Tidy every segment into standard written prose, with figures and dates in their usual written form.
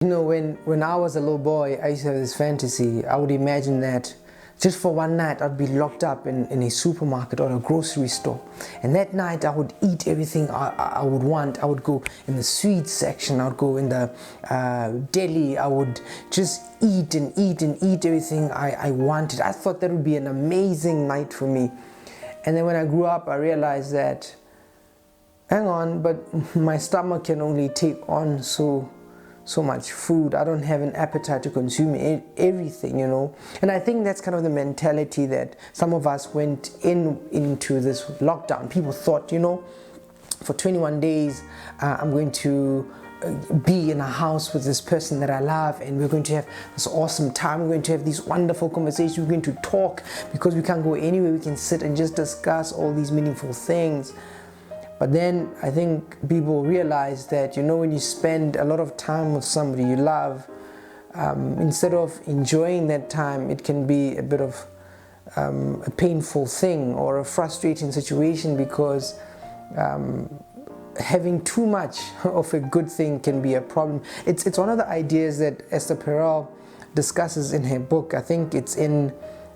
You know, when I was a little boy, I used to have this fantasy. I would imagine that just for one night I'd be locked up in a supermarket or a grocery store, and that night I would eat everything I would want. I would go in the sweets section, I would go in the deli, I would just eat and eat and eat everything I wanted. I thought that would be an amazing night for me. And then when I grew up, I realized that, hang on, but my stomach can only take on so much food. I don't have an appetite to consume everything, you know. And I think that's kind of the mentality that some of us went into this lockdown. People thought, you know, for 21 days I'm going to be in a house with this person that I love, and we're going to have this awesome time. We're going to have these wonderful conversations. We're going to talk because we can't go anywhere. We can sit and just discuss all these meaningful things. But then I think people realize that, you know, when you spend a lot of time with somebody you love, instead of enjoying that time, it can be a bit of a painful thing or a frustrating situation, because having too much of a good thing can be a problem. It's one of the ideas that Esther Perel discusses in her book. I think it's in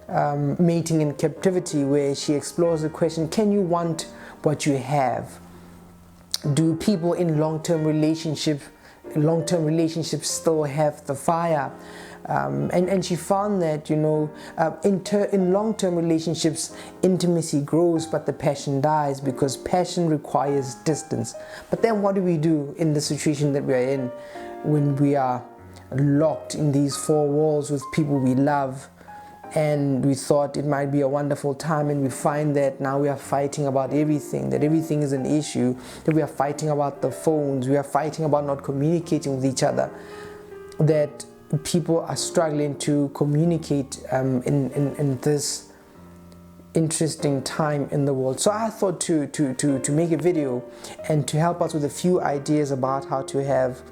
Mating in Captivity, where she explores the question, can you want what you have? Do people in long-term relationships still have the fire? And she found that, you know, in long-term relationships, intimacy grows, but the passion dies, because passion requires distance. But then what do we do in the situation that we are in when we are locked in these four walls with people we love? And we thought it might be a wonderful time, and we find that now we are fighting about everything, that everything is an issue, that we are fighting about the phones, we are fighting about not communicating with each other, that people are struggling to communicate in this interesting time in the world. So I thought to make a video and to help us with a few ideas about how to have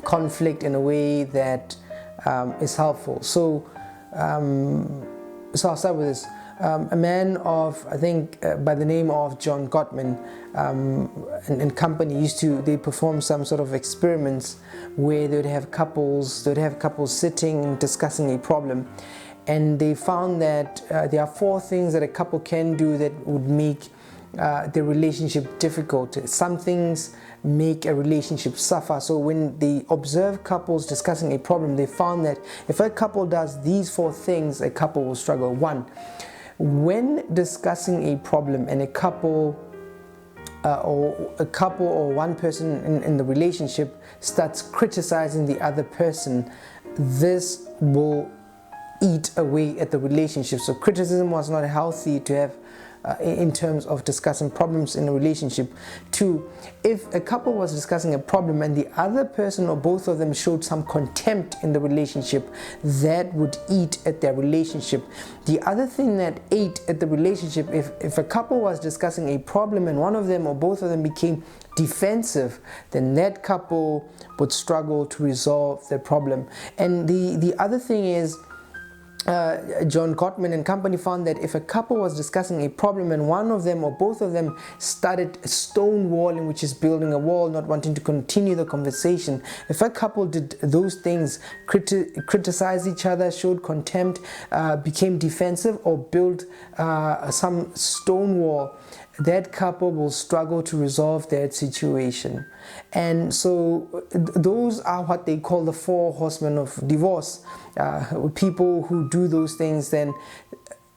conflict in a way that is helpful. So I'll start with this. A man of, I think, by the name of John Gottman and company they perform some sort of experiments where they'd have couples sitting and discussing a problem, and they found that there are four things that a couple can do that would make the relationship difficult. Some things make a relationship suffer. So when they observe couples discussing a problem, they found that if a couple does these four things, a couple will struggle. One, when discussing a problem and a couple or one person in the relationship starts criticizing the other person, this will eat away at the relationship. So criticism was not healthy to have in terms of discussing problems in a relationship. Two, if a couple was discussing a problem and the other person or both of them showed some contempt in the relationship, that would eat at their relationship. The other thing that ate at the relationship, if a couple was discussing a problem and one of them or both of them became defensive, then that couple would struggle to resolve their problem. And the other thing is, John Gottman and company found that if a couple was discussing a problem and one of them or both of them started stonewalling, which is building a wall, not wanting to continue the conversation, if a couple did those things, criticized each other, showed contempt, became defensive, or built some stonewall, that couple will struggle to resolve that situation. And so those are what they call the four horsemen of divorce. People who do those things then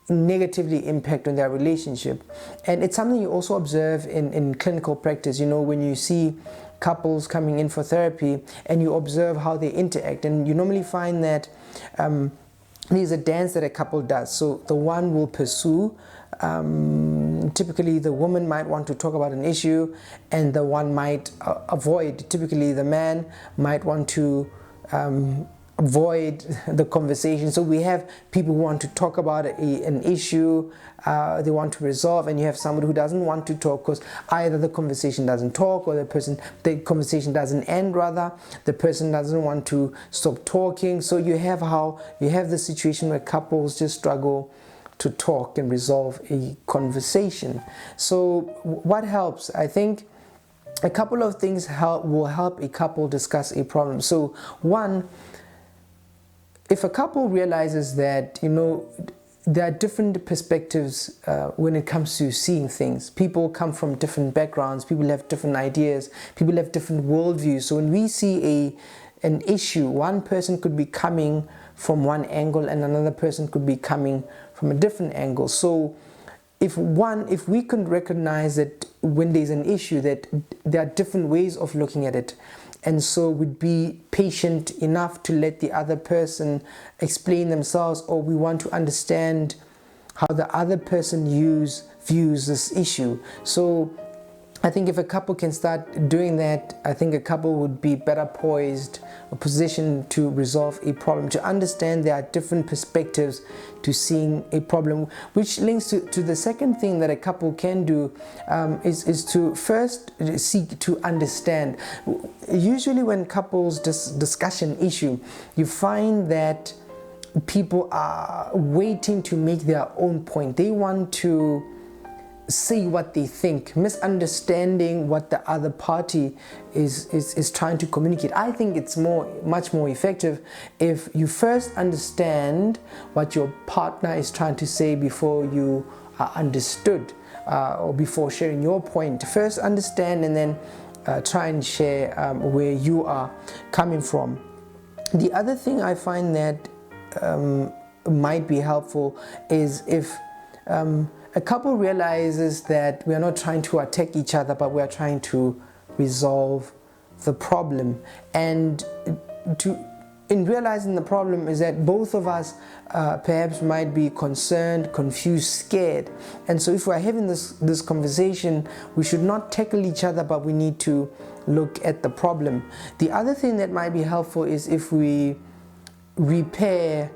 negatively impact on their relationship. And it's something you also observe in clinical practice. You know, when you see couples coming in for therapy and you observe how they interact, and you normally find that there's a dance that a couple does. So the one will pursue. Typically the woman might want to talk about an issue and the one might avoid. Typically the man might want to avoid the conversation. So we have people who want to talk about an issue, they want to resolve, and you have somebody who doesn't want to talk because either the conversation doesn't talk, or the conversation doesn't end, rather the person doesn't want to stop talking. So you have the situation where couples just struggle to talk and resolve a conversation. So what helps? I think a couple of things will help a couple discuss a problem. So one, if a couple realizes that, there are different perspectives when it comes to seeing things. People come from different backgrounds, people have different ideas, people have different worldviews. So when we see an issue, one person could be coming from one angle and another person could be coming from a different angle. So if we can recognize that when there's an issue, that there are different ways of looking at it, and so we'd be patient enough to let the other person explain themselves, or we want to understand how the other person views this issue. So I think if a couple can start doing that, I think a couple would be better poised or positioned to resolve a problem, to understand there are different perspectives to seeing a problem, which links to the second thing that a couple can do, is to first seek to understand. Usually when couples discuss an issue, you find that people are waiting to make their own point. They want to say what they think, misunderstanding what the other party is trying to communicate. I think it's much more effective if you first understand what your partner is trying to say before you are understood, or before sharing your point. First understand and then try and share where you are coming from. The other thing I find that might be helpful is if a couple realizes that we are not trying to attack each other, but we are trying to resolve the problem. And in realizing the problem is that both of us perhaps might be concerned, confused, scared. And so if we're having this conversation, we should not tackle each other, but we need to look at the problem. The other thing that might be helpful is if we repair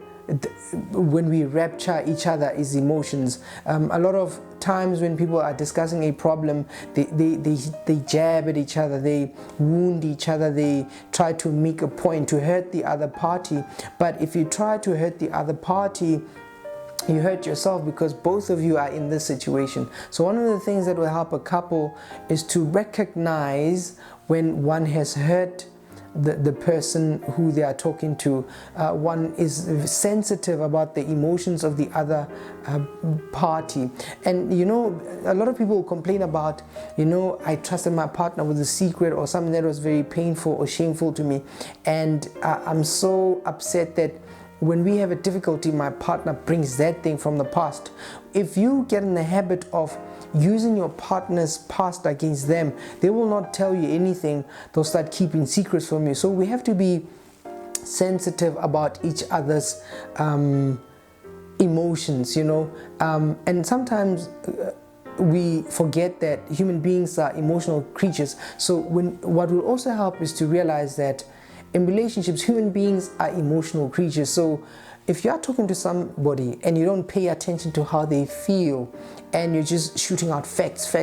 when we rapture each other's emotions. A lot of times when people are discussing a problem, they jab at each other, they wound each other, they try to make a point to hurt the other party. But if you try to hurt the other party, you hurt yourself, because both of you are in this situation. So one of the things that will help a couple is to recognize when one has hurt the person who they are talking to. One is sensitive about the emotions of the other party. And a lot of people complain about, I trusted my partner with a secret or something that was very painful or shameful to me, and I'm so upset that when we have a difficulty, my partner brings that thing from the past. If you get in the habit of using your partner's past against them, they will not tell you anything. They'll start keeping secrets from you. So we have to be sensitive about each other's emotions, and sometimes we forget that human beings are emotional creatures. So what will also help is to realize that in relationships, human beings are emotional creatures. So if you are talking to somebody and you don't pay attention to how they feel, and you're just shooting out facts,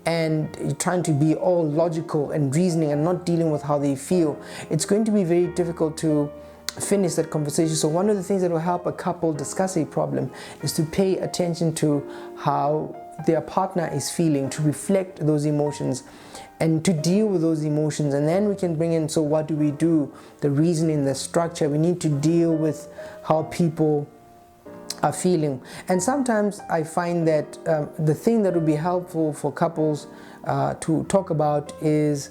and you're trying to be all logical and reasoning and not dealing with how they feel, it's going to be very difficult to finish that conversation. So one of the things that will help a couple discuss a problem is to pay attention to how their partner is feeling, to reflect those emotions and to deal with those emotions. And then we can bring in, so what do we do? The reasoning, the structure. We need to deal with how people are feeling. And sometimes I find that the thing that would be helpful for couples to talk about is,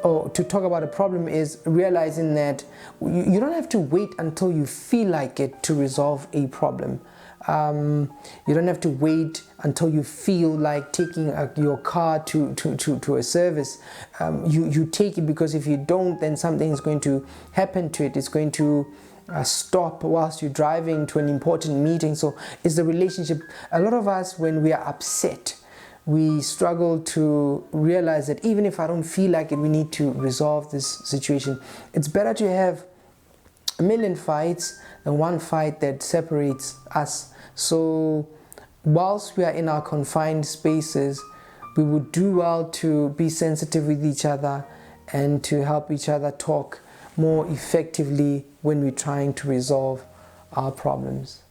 or to talk about a problem, is realizing that you don't have to wait until you feel like it to resolve a problem. You don't have to wait until you feel like taking your car to a service. You take it, because if you don't, then something is going to happen to it. It's going to stop whilst you're driving to an important meeting. So it's the relationship. A lot of us, when we are upset, we struggle to realize that even if I don't feel like it, we need to resolve this situation. It's better to have a million fights than one fight that separates us. So whilst we are in our confined spaces, we would do well to be sensitive with each other and to help each other talk more effectively when we're trying to resolve our problems.